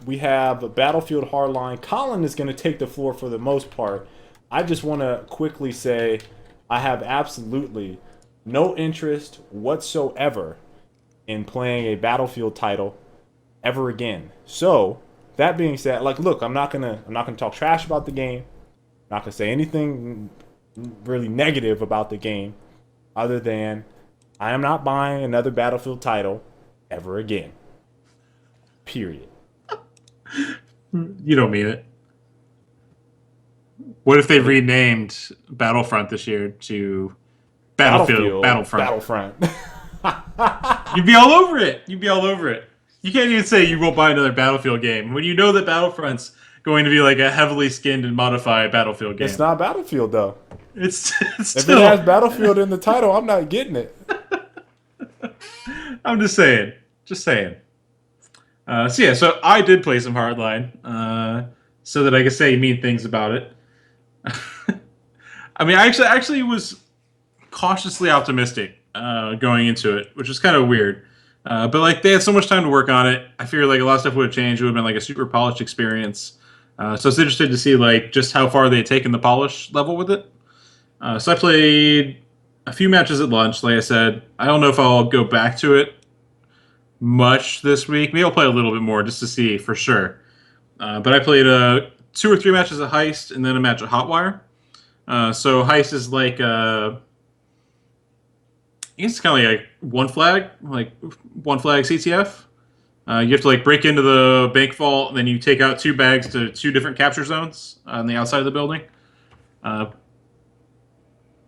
we have Battlefield Hardline. Colin is going to take the floor for the most part. I just want to quickly say I have absolutely no interest whatsoever in playing a Battlefield title ever again. So, that being said, like, look, I'm not gonna talk trash about the game. I'm not gonna say anything really negative about the game, other than I am not buying another Battlefield title ever again. Period. You don't mean it. What if they renamed Battlefront this year to Battlefield Battlefield, Battlefront? Battlefront. You'd be all over it. You'd be all over it. You can't even say you won't buy another Battlefield game when you know that Battlefront's going to be like a heavily skinned and modified Battlefield game. It's not Battlefield though. It's If it still. has Battlefield in the title, I'm not getting it. I'm just saying. Just saying. So yeah, so I did play some Hardline, so that I could say mean things about it. I mean, I actually was cautiously optimistic going into it, which is kind of weird. But like they had so much time to work on it, I figured like a lot of stuff would have changed. It would have been like a super polished experience. So I was interested to see like just how far they had taken the polish level with it. So I played a few matches at lunch. Like I said, I don't know if I'll go back to it much this week. Maybe I'll play a little bit more just to see for sure. But I played 2 or 3 matches of Heist and then a match of Hotwire. So Heist is like I guess it's kind of like one flag CTF. You have to like break into the bank vault, and then you take out 2 bags to 2 different capture zones on the outside of the building.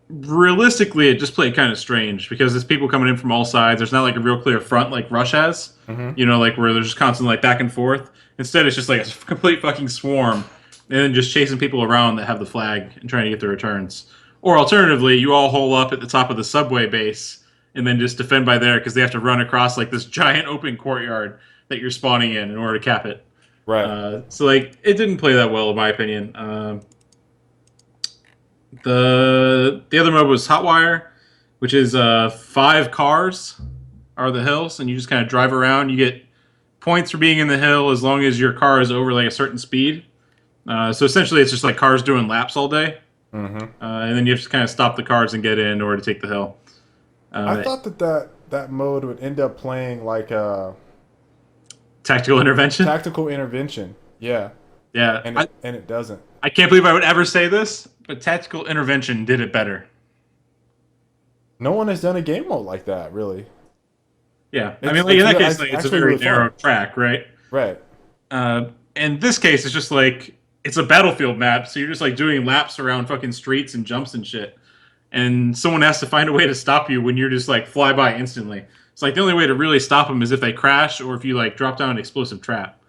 Realistically, it just played kind of strange because there's people coming in from all sides. There's not like a real clear front like Rush has, like where there's just constant like back and forth. Instead, it's just like a complete fucking swarm, and then just chasing people around that have the flag and trying to get the returns. Or alternatively, you all hole up at the top of the subway base and then just defend by there because they have to run across like this giant open courtyard that you're spawning in order to cap it. Right. So like it didn't play that well in my opinion. The other mode was Hotwire, which is 5 cars are the hills, and you just kind of drive around. You get points for being in the hill as long as your car is over like a certain speed. So essentially, it's just like cars doing laps all day, and then you have to kind of stop the cars and get in order to take the hill. I thought that mode would end up playing like a Tactical intervention. tactical intervention. Yeah, Yeah, and it doesn't. I can't believe I would ever say this, but tactical intervention did it better. No one has done a game mode like that, really. Yeah, I mean, like in that case, like, it's a actually very really narrow fun. track, right? Right. In this case, it's just like it's a battlefield map, so you're just like doing laps around fucking streets and jumps and shit. And someone has to find a way to stop you when you're just like fly by instantly. It's like the only way to really stop them is if they crash or if you like drop down an explosive trap.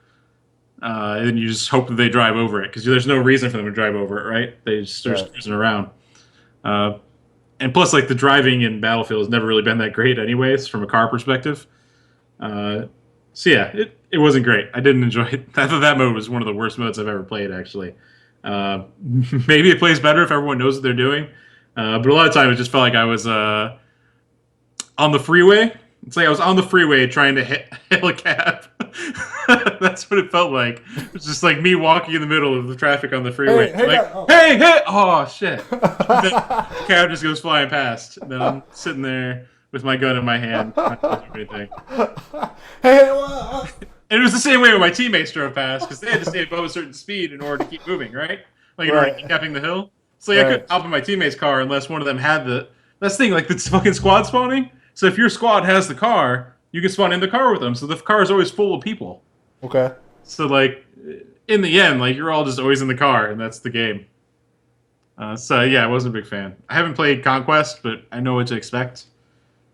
And then you just hope that they drive over it because there's no reason for them to drive over it, right? They just start cruising around. And plus, like the driving in Battlefield has never really been that great, anyways, from a car perspective. So yeah, it wasn't great. I didn't enjoy it. I thought that mode was one of the worst modes I've ever played, actually. Maybe it plays better if everyone knows what they're doing. But a lot of times it just felt like I was on the freeway. It's like I was on the freeway trying to hail a cab. That's what it felt like. It's just like me walking in the middle of the traffic on the freeway. Hey! Oh, shit. The cab just goes flying past. And then I'm sitting there with my gun in my hand. Not doing anything. Hey, And it was the same way when my teammates drove past because they had to stay above a certain speed in order to keep moving, right? Like in order to keep capping the hill. So like, I couldn't hop in my teammate's car unless one of them had the. That's the thing, like it's fucking squad spawning. So if your squad has the car, you can spawn in the car with them. So the car is always full of people. Okay. So like, in the end, like you're all just always in the car, and that's the game. So yeah, I wasn't a big fan. I haven't played Conquest, but I know what to expect.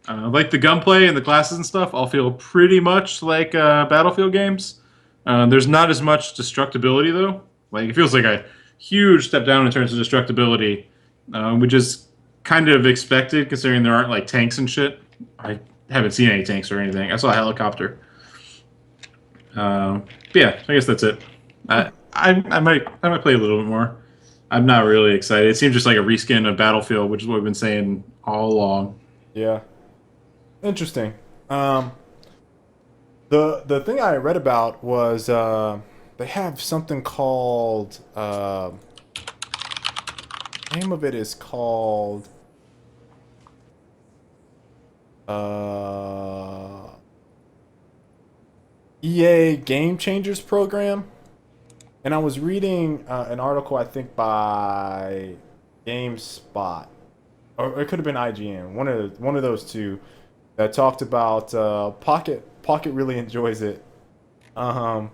Like the gunplay and the classes and stuff, all feel pretty much like Battlefield games. There's not as much destructibility though. Like it feels like a huge step down in terms of destructibility, which is kind of expected considering there aren't like tanks and shit. I haven't seen any tanks or anything. I saw a helicopter. But yeah, I guess that's it. I might play a little bit more. I'm not really excited. It seems just like a reskin of Battlefield, which is what we've been saying all along. Yeah. Interesting. The The thing I read about was they have something called name of it is called EA Game Changers Program. And I was reading an article, I think by GameSpot, or it could have been IGN, one of those two, that talked about Pocket. Pocket really enjoys it. I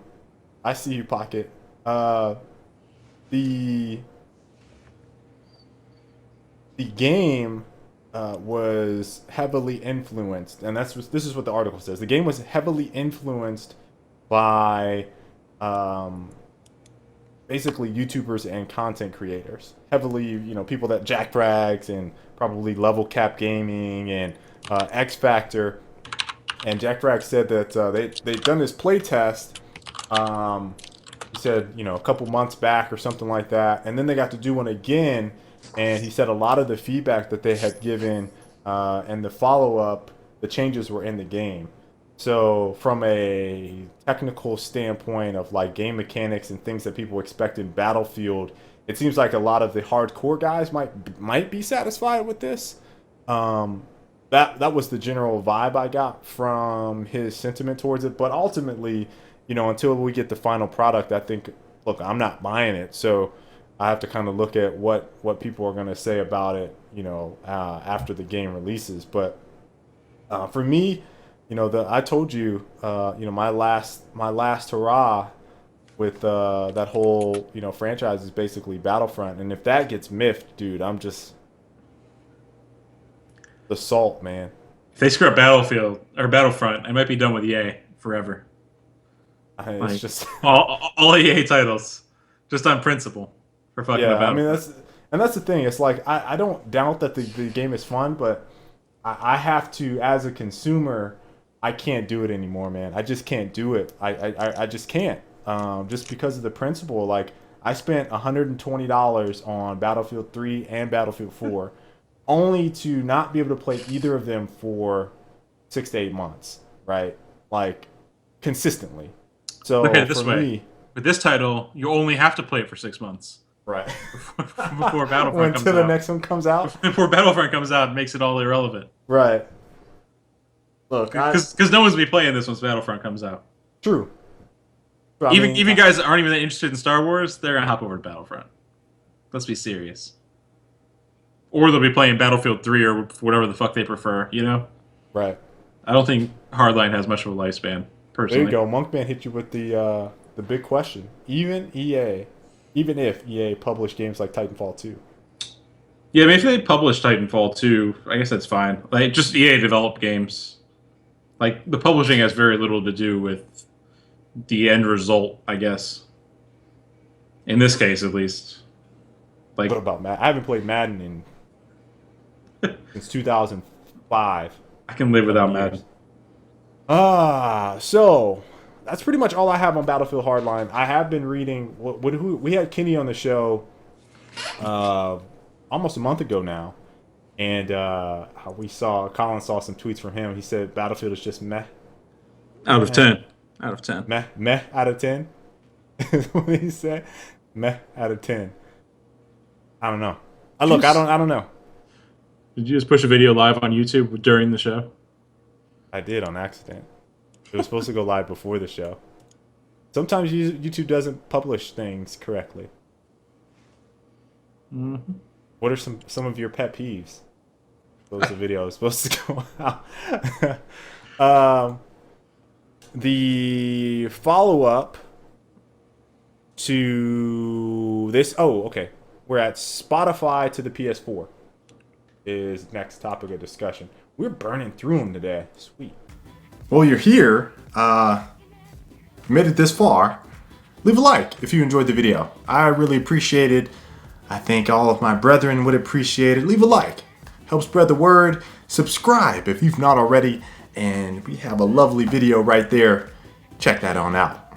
see you, Pocket. The the game was heavily influenced, and this is what the article says. The game was heavily influenced by basically YouTubers and content creators. Heavily, people that Jack Frags and probably Level Cap Gaming and X Factor. And Jack Frag said that they'd done this play test. He said, a couple months back or something like that, and then they got to do one again. And he said a lot of the feedback that they had given and the follow-up, the changes were in the game. So from a technical standpoint of like game mechanics and things that people expect in Battlefield, it seems like a lot of the hardcore guys might be satisfied with this. That was the general vibe I got from his sentiment towards it. But ultimately, until we get the final product, I think, look, I'm not buying it, so I have to kind of look at what people are going to say about it, after the game releases. But for me, I told you, my last hurrah with that whole franchise is basically Battlefront, and if that gets miffed, dude, I'm just the salt, man. If they screw up Battlefield or Battlefront, I might be done with EA forever. It's just all EA titles, just on principle for fucking yeah. about. I mean, that's the thing. It's like I don't doubt that the game is fun, but I have to, as a consumer, I can't do it anymore, man. I just can't do it. I just can't. Just because of the principle. Like, I spent $120 on Battlefield 3 and Battlefield 4, only to not be able to play either of them for 6 to 8 months, right? Like, consistently. So look at it this for way: me, with this title, you only have to play it for 6 months. right? Before Battlefront comes Until the out. next one comes out. Before Battlefront comes out, it makes it all irrelevant. Right. Look, Because no one's gonna be playing this once Battlefront comes out. True. Even guys that aren't even that interested in Star Wars, they're gonna hop over to Battlefront. Let's be serious. Or they'll be playing Battlefield 3 or whatever the fuck they prefer. Right. I don't think Hardline has much of a lifespan. Personally. There you go. Monkman hit you with the big question. Even if EA published games like Titanfall 2. Yeah, I mean, if they publish Titanfall 2, I guess that's fine. Like, just EA developed games. Like, the publishing has very little to do with the end result, I guess. In this case, at least. Like, What about Madden? I haven't played Madden since 2005. I can live without Madden. So that's pretty much all I have on Battlefield Hardline. I have been reading. We had Kenny on the show almost a month ago now, and Colin saw some tweets from him. He said Battlefield is just meh. Out of 10. Out of 10. Meh out of 10. What did he say? Meh out of 10. I don't know. I don't know. Did you just push a video live on YouTube during the show? I did on accident. It was supposed to go live before the show. Sometimes YouTube doesn't publish things correctly. Mm-hmm. What are some of your pet peeves? Those the video is supposed to go out. The follow-up to this. Oh, okay. We're at Spotify to the PS4 is next topic of discussion. We're burning through them today. Sweet. Well, you're here. Made it this far. Leave a like if you enjoyed the video. I really appreciate it. I think all of my brethren would appreciate it. Leave a like. Help spread the word. Subscribe if you've not already. And we have a lovely video right there. Check that on out.